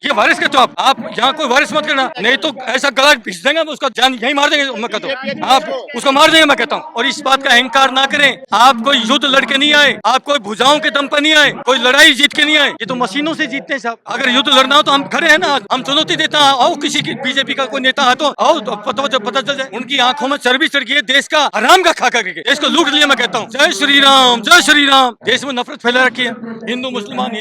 ये वारिस कहते हो आप यहाँ कोई वारिस मत करना, नहीं तो ऐसा गला घिस देंगे, उसका जान यही मार देंगे। मैं कहता हूँ आप उसको मार देंगे, मैं कहता हूँ। और इस बात का अहंकार ना करें। आप कोई युद्ध लड़के नहीं आए, आप कोई भुजाओं के दम पर नहीं आए, कोई लड़ाई जीत के नहीं आए, ये तो मशीनों से जीतते हैं साहब। अगर युद्ध लड़ना हो तो हम खड़े हैं ना, हम चुनौती देता है। आओ किसी की बीजेपी का कोई नेता है तो आओ, तो पता चल जाए। उनकी आंखों में चर्बी चढ़ गई है, देश का हराम का खा करके देश को लूट लिया। मैं कहता हूँ जय श्री राम, जय श्री राम। देश में नफरत फैला रखी है, हिंदू मुसलमान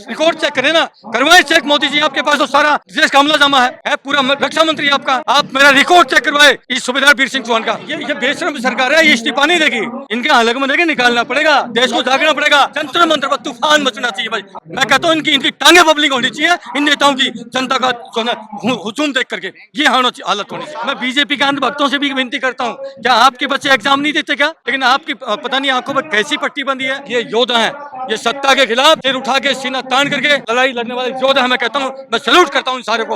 रिकॉर्ड चेक करें ना, करवाए चेक मोदी जी, आपके पास तो सारा देश का हमला जमा है पूरा रक्षा मंत्री आपका, आप मेरा रिकॉर्ड चेक करवाए इस सूबेदार वीर सिंह चौहान का। ये बेशरम सरकार है, ये इस्तीफा नहीं देगी, इनके हलक में लेके निकालना पड़ेगा, देश को जागना पड़ेगा, जंतर मंत्र पर तूफान मचना चाहिए भाई। मैं कहता हूँ इनकी टांगे पब्लिक होनी चाहिए, इन नेताओं की जनता का जो है हुजूम देख करके ये हालत होनी चाहिए। मैं बीजेपी के अंधभक्तों से भी विनती करता हूँ, क्या आपके बच्चे एग्जाम नहीं देते क्या? लेकिन आपकी पता नहीं आंखों पर कैसी पट्टी बंधी है। ये योद्धा है, ये सत्ता के खिलाफ सिर उठा के सीना तान करके लड़ाई लड़ने वाले योद्धा है। मैं कहता हूँ, मैं सैल्यूट करता हूँ इन सारे को।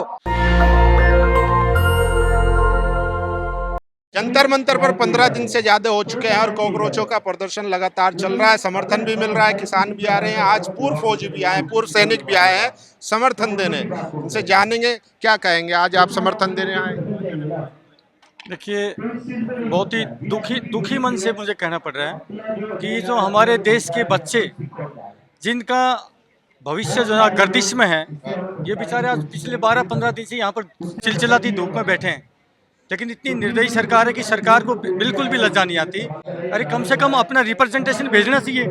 जंतर मंतर पर 15 दिन से ज्यादा हो चुके हैं और कॉकरोचों का प्रदर्शन लगातार चल रहा है। समर्थन भी मिल रहा है, किसान भी आ रहे हैं, आज पूर्व फौजी भी आए, पूर्व सैनिक भी आए हैं समर्थन देने। उनसे जानेंगे क्या कहेंगे, आज आप समर्थन देने आए। देखिए, बहुत ही दुखी मन से मुझे कहना पड़ रहा है कि जो हमारे देश के बच्चे जिनका भविष्य जो है गर्दिश में है, ये बेचारे आज पिछले 12-15 दिन से यहाँ पर चिलचिलाती धूप में बैठे हैं। लेकिन इतनी निर्दयी सरकार है कि सरकार को बिल्कुल भी लज्जा नहीं आती। अरे कम से कम अपना रिप्रेजेंटेशन भेजना चाहिए,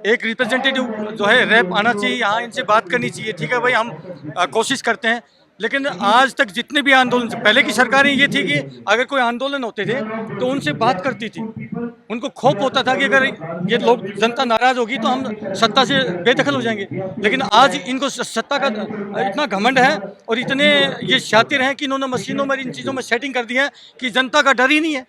एक रिप्रेजेंटेटिव जो है रैप आना चाहिए यहाँ, इनसे बात करनी चाहिए। ठीक है भाई, हम कोशिश करते हैं, लेकिन आज तक जितने भी आंदोलन, पहले की सरकारें ये थी कि अगर कोई आंदोलन होते थे तो उनसे बात करती थी, उनको खौफ होता था कि अगर ये लोग जनता नाराज होगी तो हम सत्ता से बेदखल हो जाएंगे। लेकिन आज इनको सत्ता का इतना घमंड है और इतने ये शातिर हैं कि इन्होंने मशीनों में इन चीज़ों में सेटिंग कर दी है कि जनता का डर ही नहीं है,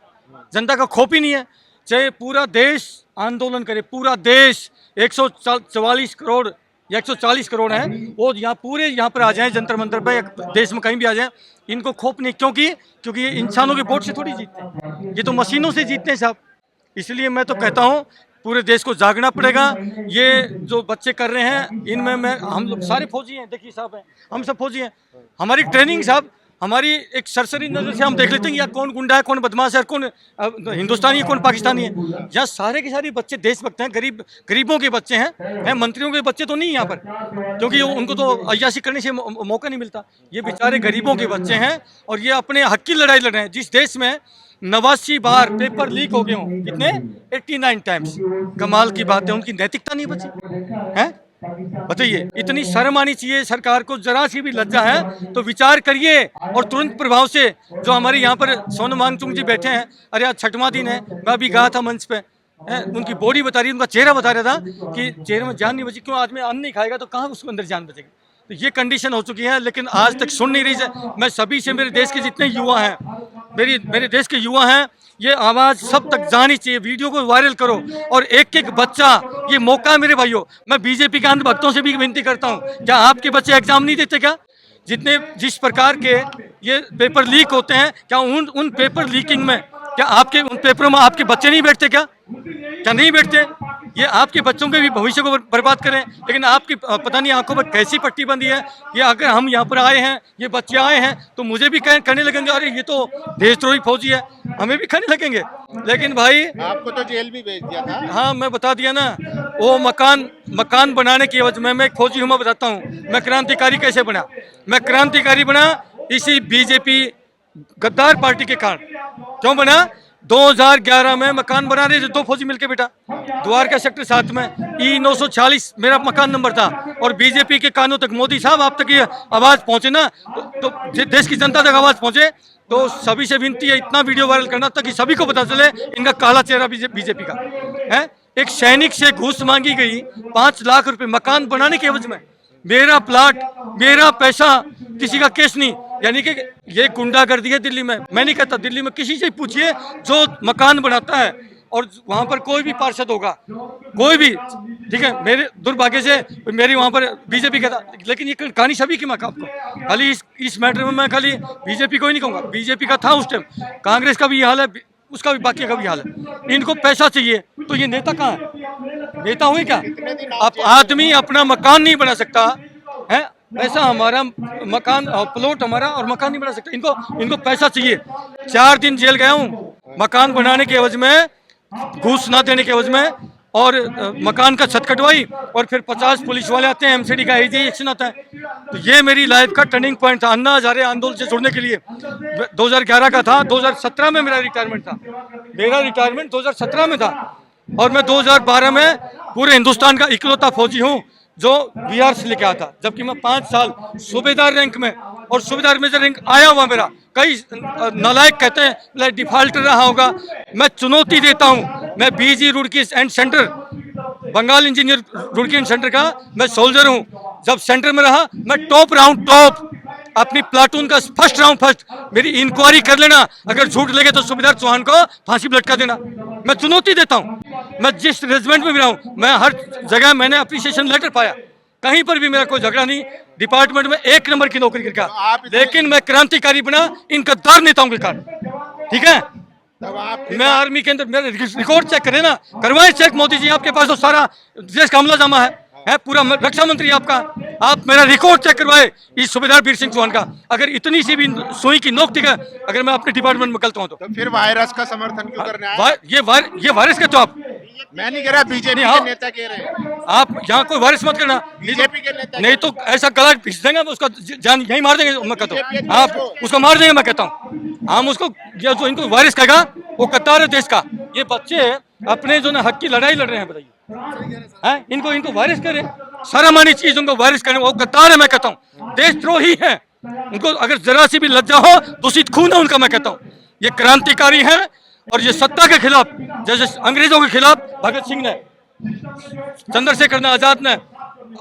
जनता का खौफ ही नहीं है। चाहे पूरा देश आंदोलन करे, पूरा देश 144 करोड़ या 140 करोड़ हैं, वो यहाँ पूरे यहाँ पर आ जाएं जंतर मंतर पर, देश में कहीं भी आ जाएं, इनको खौफ नहीं। क्योंकि ये इंसानों के वोट से थोड़ी जीतते हैं, ये तो मशीनों से जीतते हैं साहब। इसलिए मैं तो कहता हूँ पूरे देश को जागना पड़ेगा। ये जो बच्चे कर रहे हैं इनमें हम लोग सारे फौजी हैं, देखिए साहब हैं, हम सब फौजी हैं। हमारी ट्रेनिंग साहब, हमारी एक सरसरी नज़र से हम देख लेते हैं या कौन गुंडा है, कौन बदमाश है, कौन हिंदुस्तानी है, कौन पाकिस्तानी है। यहाँ सारे के सारे बच्चे देशभक्त हैं, गरीबों के बच्चे हैं, मंत्रियों के बच्चे तो नहीं यहाँ पर, क्योंकि उनको तो अय्याशी करने से मौका नहीं मिलता। ये बेचारे गरीबों के बच्चे हैं और ये अपने हक की लड़ाई लड़ रहे हैं। जिस देश में 89 बार पेपर लीक हो गए हों, कितने 89 टाइम्स, कमाल की बात है, उनकी नैतिकता नहीं बची है। बताइए, इतनी शर्म आनी चाहिए सरकार को, जरा सी भी लज्जा है तो विचार करिए और तुरंत प्रभाव से। जो हमारे यहाँ पर सोनम वांगचुक जी बैठे हैं, अरे आज 6वां दिन है, मैं अभी गया था मंच पे, उनकी बॉडी बता रही है, उनका चेहरा बता रहा था कि चेहरे में जान नहीं बची। क्यों? आदमी अन्न नहीं खाएगा तो कहाँ उसके अंदर जान बचेगी। तो ये कंडीशन हो चुकी है, लेकिन आज तक सुन नहीं रही है। मैं सभी से, मेरे देश के जितने युवा हैं, मेरे देश के युवा हैं, ये आवाज़ सब तक जानी चाहिए। वीडियो को वायरल करो और एक एक बच्चा, ये मौका है मेरे भाइयों। मैं बीजेपी के अंधभक्तों से भी विनती करता हूँ, क्या आपके बच्चे एग्जाम नहीं देते क्या? जिस प्रकार के ये पेपर लीक होते हैं, क्या उन पेपर लीकिंग में क्या आपके उन पेपरों में आपके बच्चे नहीं बैठते क्या नहीं बैठते? ये आपके बच्चों के भी भविष्य को बर्बाद करें। लेकिन आपकी पता नहीं आंखों पर कैसी पट्टी बंधी है। ये अगर हम यहाँ पर आए हैं, ये बच्चे आए हैं, तो मुझे भी कहने लगेंगे अरे ये तो देशद्रोही फौजी है, हमें भी कहने लगेंगे। लेकिन भाई आपको तो जेल भी भेज दिया था। हाँ, मैं बता दिया ना, वो मकान बनाने की वजह मैं एक फौजी हूँ। मैं बताता हूँ मैं क्रांतिकारी कैसे बना। मैं क्रांतिकारी बना इसी बीजेपी गद्दार पार्टी के कारण। क्यों बना? 2011 में मकान बना रहे थे 2 फौजी मिलके बेटा, द्वारका सेक्टर 7 में E946 मेरा मकान नंबर था। और बीजेपी के कानों तक, मोदी साहब आप तक ये आवाज़ पहुंचे ना, तो देश की जनता तक आवाज़ पहुंचे, तो सभी से विनती है इतना वीडियो वायरल करना ताकि सभी को पता चले इनका काला चेहरा बीजेपी का है। एक सैनिक से घूस मांगी गई 5 लाख रुपए मकान बनाने के एवज में। मेरा प्लाट, मेरा पैसा, किसी का केस नहीं। यानी कि ये गुंडागर्दी है दिल्ली में। मैं नहीं कहता, दिल्ली में किसी से पूछिए जो मकान बनाता है, और वहाँ पर कोई भी पार्षद होगा, कोई भी, ठीक है, मेरे दुर्भाग्य से मेरी वहाँ पर बीजेपी का था। लेकिन ये कहानी सभी की, मैं आपको खाली इस मैटर में मैं खाली बीजेपी को ही नहीं कहूँगा, बीजेपी का था उस टाइम, कांग्रेस का भी ये हाल है, उसका भी, बाकी का भी हाल है। इनको पैसा चाहिए तो ये नेता कहाँ है? नेता हुए क्या? आप आदमी अपना मकान नहीं बना सकता है, ऐसा हमारा मकान और प्लॉट हमारा और मकान नहीं बना सकते। इनको पैसा चाहिए। 4 दिन जेल गया हूँ मकान बनाने के एवज में, घूस ना देने के एवज में, और मकान का छत कटवाई, और फिर 50 पुलिस वाले आते हैं, एमसीडी का एजी एक्शन आता है। तो ये मेरी लाइफ का टर्निंग पॉइंट था अन्ना हजारे आंदोलन से जुड़ने के लिए। 2011 का था, 2017 में मेरा रिटायरमेंट था। मेरा रिटायरमेंट 2017 में था, और मैं 2012 में पूरे हिंदुस्तान का इकलौता फौजी हूँ जो बिहार से लेके आया था, जबकि मैं 5 साल सूबेदार रैंक में, और सूबेदार मेजर रैंक आया हुआ मेरा। कई नालायक कहते हैं डिफाल्टर रहा होगा, मैं चुनौती देता हूँ। मैं BG Roorkee and centre, Bengal engineer Roorkee and centre का मैं सोल्जर हूँ। जब सेंटर में रहा मैं टॉप रहा हूँ, टॉप अपनी प्लाटून का फर्स्ट राउंड फर्स्ट। मेरी इंक्वायरी कर लेना, अगर झूठ लगे तो सूबेदार चौहान को फांसी पर लटका देना। मैं चुनौती देता हूँ। मैं जिस रेजिमेंट में भी रहा हूँ, मैं हर जगह मैंने अप्रिसिएशन लेटर पाया, कहीं पर भी मेरा कोई झगड़ा नहीं। डिपार्टमेंट में 1 नंबर की नौकरी करके, लेकिन मैं क्रांतिकारी बना इन गद्दार नेताओं के कारण। ठीक है, मैं आर्मी के अंदर, मेरे रिकॉर्ड चेक करें ना, करवाएं चेक मोदी जी, आपके पास तो सारा देश का अमला जमा है पूरा रक्षा मंत्री आपका। आप मेरा रिकॉर्ड चेक करवाए इस सूबेदार वीर सिंह चौहान का। अगर इतनी सी भी सुई की नोक दिखा, अगर मैं अपने डिपार्टमेंट में गलत हूं तो फिर वायरस का समर्थन क्यों करने आए? ये वायरस का तो आप, मैं नहीं कह रहा, बीजेपी के नेता कह रहे हैं। आप यहाँ कोई वायरस मत करना, बीजेपी के नेता नहीं तो ऐसा गला घिस देंगे, उसका जान यही मार देंगे। मैं कहता हूँ आप उसको मार देंगे। मैं कहता हूँ हम उसको, जो इनको वायरस कहेगा वो कतार है देश का। ये बच्चे अपने जो ना हक की लड़ाई लड़ रहे हैं, बताइए हैं, इनको वायरस करें, शर्मानी चीज उनको वायरस करें, वो कतार है। मैं कहता हूँ देशद्रोही है। उनको अगर जरा सी भी लज्जा हो, दूषित खून है उनका। मैं कहता हूँ ये क्रांतिकारी है, और ये सत्ता के खिलाफ, जैसे अंग्रेजों के खिलाफ भगत सिंह ने, चंद्रशेखर ने, आजाद ने,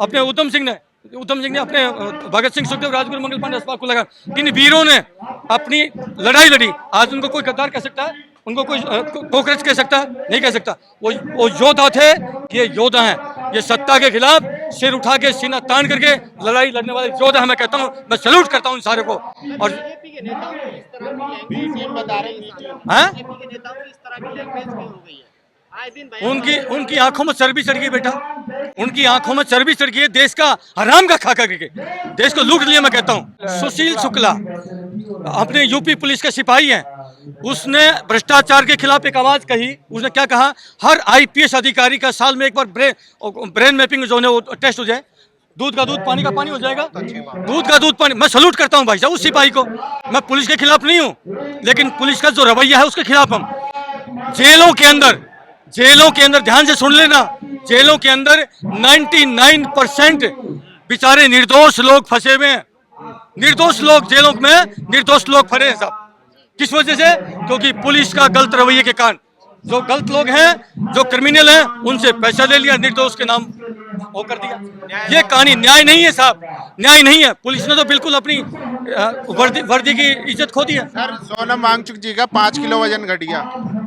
अपने उधम सिंह ने अपने भगत सिंह, सुखदेव, राजगुरु, मंगल पांडे, अस्फाक को लगा, इन वीरों ने अपनी लड़ाई लड़ी। आज उनको कोई गद्दार कह सकता है? उनको कोई कोकरेच कह सकता है? नहीं कह सकता। वो योद्धा थे, ये योद्धा हैं। ये सत्ता के खिलाफ सिर उठा के, सीना तान करके लड़ाई लड़ने वाले योद्धा है। मैं कहता हूँ, मैं सैल्यूट करता हूँ इन सारे को। और उनकी आंखों में चर्बी चढ़ गई बेटा, उनकी आंखों में चर्बी चढ़ गई है। देश का हराम का खा करके देश को लूट लिया। मैं कहता हूँ सुशील शुक्ला अपने यूपी पुलिस के सिपाही हैं, उसने भ्रष्टाचार के खिलाफ एक आवाज कही। उसने क्या कहा? हर आईपीएस अधिकारी का साल में एक बार ब्रेन मैपिंग जो है वो टेस्ट हो जाए। दूध का दूध, पानी का पानी हो जाएगा। दूध का दूध, पानी। मैं सलूट करता हूं भाई साहब उस सिपाही को। मैं पुलिस के खिलाफ नहीं हूं, लेकिन पुलिस का जो रवैया है उसके खिलाफ हम। जेलों के अंदर ध्यान से सुन लेना, जेलों के अंदर 99% बेचारे निर्दोष लोग फंसे हुए हैं। निर्दोष लोग जेलों में, निर्दोष लोग फंसे हैं साहब। किस वजह से? क्योंकि पुलिस का गलत रवैये के कारण। जो गलत लोग हैं, जो क्रिमिनल हैं, उनसे पैसा ले लिया, निर्दोष के नाम वो कर दिया। ये कहानी न्याय नहीं है साहब, न्याय नहीं है। पुलिस ने तो बिल्कुल अपनी वर्दी की इज्जत खो दी है। सर, सोनम वांगचुक जी का 5 किलो वजन घट गया।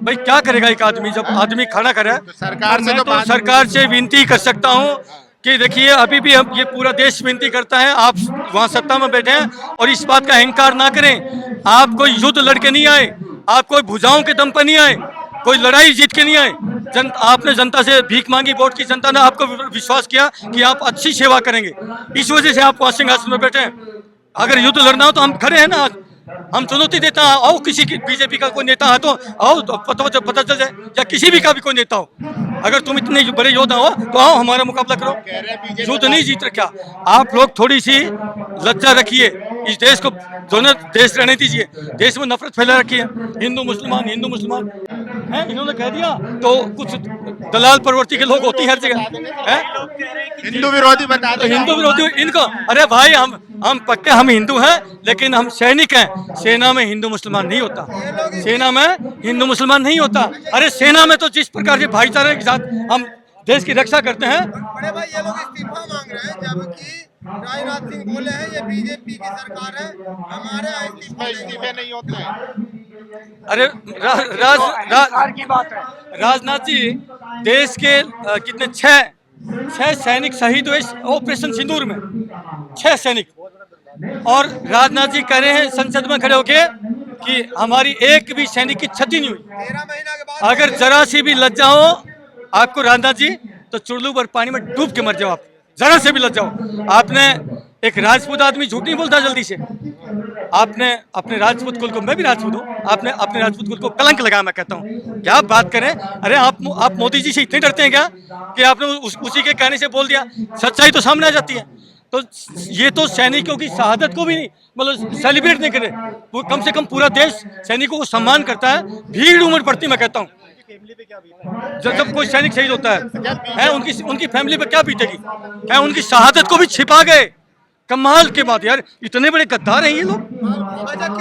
भाई क्या करेगा एक आदमी, जब आदमी खाना करे? तो सरकार से विनती कर सकता हूँ कि देखिए, अभी भी हम, ये पूरा देश विनती करता है, आप वहाँ सत्ता में बैठे हैं और इस बात का अहंकार ना करें। आप कोई युद्ध लड़के नहीं आए, आप कोई भुजाओं के दम पर नहीं आए, कोई लड़ाई जीत के नहीं आए। आपने जनता से भीख मांगी, वोट की, जनता ने आपको विश्वास किया कि आप अच्छी सेवा करेंगे, इस वजह से आप वहाँ सिंहासन में बैठे हैं। अगर युद्ध लड़ना हो तो हम खड़े हैं ना। हम चुनौती देता है, आओ किसी की, बीजेपी का कोई नेता है तो आओ, तो पता चल जाए, या किसी भी का भी कोई नेता हो, अगर तुम इतने बड़े योद्धा हो तो आओ हमारा मुकाबला करो। युद्ध नहीं जीत रखा। आप लोग थोड़ी सी लज्जा रखिए, इस देश को दोनों देश रहने दीजिए। देश में नफरत फैला रखी है, हिंदू मुसलमान है, इन्होंने कह दिया तो कुछ दलाल प्रवृत्ति के लोग होती है हर जगह है। हिंदू विरोधी बता दो, हिंदू विरोधी इनको। अरे भाई, हम पक्के हम हिंदू हैं, लेकिन हम सैनिक हैं। सेना में हिंदू मुसलमान नहीं होता, सेना में हिंदू मुसलमान नहीं होता। अरे सेना में तो जिस प्रकार के भाईचारे के साथ हम देश की रक्षा करते हैं। बड़े भाई, ये लोग इस्तीफा मांग रहे हैं, जबकि राजनाथ सिंह बोले हैं ये बीजेपी की सरकार है, हमारे इस्तीफे नहीं होते हैं। अरे राजनाथ जी, देश के कितने 6 सैनिक शहीद हुए ऑपरेशन सिंदूर में, 6 सैनिक। और राजनाथ जी कह रहे हैं संसद में खड़े होके कि हमारी एक भी सैनिक की क्षति नहीं हुई। 13 महीना के बाद अगर जरा सी भी लज्जा हो आपको राजनाथ जी, तो चुड़लू पर पानी में डूब के मर जाओ। आप जरा से भी लज्जा हो। आपने एक राजपूत आदमी झूठ नहीं बोलता जल्दी से। आपने अपने राजपूत कुल को, मैं भी राजपूत हूँ, आपने अपने राजपूत कुल को कलंक लगाया। मैं कहता हूँ क्या आप बात करें। अरे आप मोदी जी से इतने डरते हैं क्या कि आपने उसी के कहने से बोल दिया। सच्चाई तो सामने आ जाती है। तो ये तो सैनिकों की शहादत को भी नहीं मतलब सेलिब्रेट नहीं करे। वो कम से कम पूरा देश सैनिकों को सम्मान करता है, भीड़ उमड़ पड़ती। मैं कहता हूँ जब कोई सैनिक शहीद होता है उनकी फैमिली पे क्या बीतेगी। है उनकी शहादत को भी छिपा गए। कमाल के बात यार, इतने बड़े गद्दार हैं ये लोग,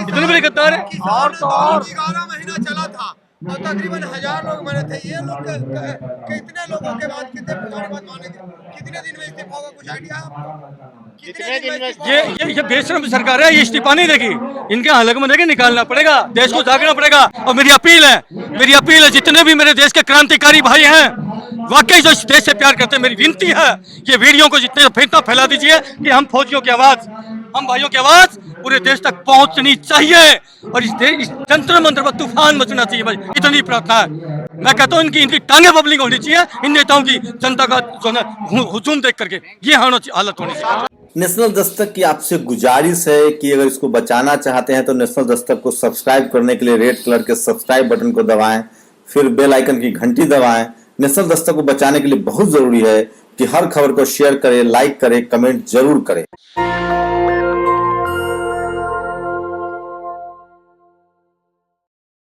इतने बड़े गद्दार हैं। 11 महीना चला था और तकरीबन 1000 लोग मरे थे। ये लोग कितने लोगों के बाद कितने दिन में इस्तीफा होगा, कुछ आइडिया है आपको? कितने दिन में ये बेशरम सरकार है, ये इस्तीफा नहीं देगी। इनके हलक में देके निकालना पड़ेगा, देश को जागना पड़ेगा। और मेरी अपील है जितने भी मेरे देश के क्रांतिकारी भाई हैं, वाकई जो इस देश से प्यार करते हैं, मेरी विनती है ये वीडियो को जितने फेंकना फैला दीजिए कि हम फौजियों की आवाज, हम भाइयों की आवाज पूरे देश तक पहुंचनी चाहिए और इस जंतर मंत्र पर तूफान मचना चाहिए। भाई इतनी प्रार्थना है। मैं कहता हूँ इनकी टांगे बबलिंग होनी चाहिए। इन नेताओं की जनता का जो है हुजूम देख करके ये हालत होनी चाहिए। नेशनल दस्तक की आपसे गुजारिश है कि अगर इसको बचाना चाहते हैं तो नेशनल दस्तक को सब्सक्राइब करने के लिए रेड कलर के सब्सक्राइब बटन को दबाएं, फिर बेल आइकन की घंटी दबाएं। नेशनल दस्तक को बचाने के लिए बहुत जरूरी है कि हर खबर को शेयर करें, लाइक करें, कमेंट जरूर करें।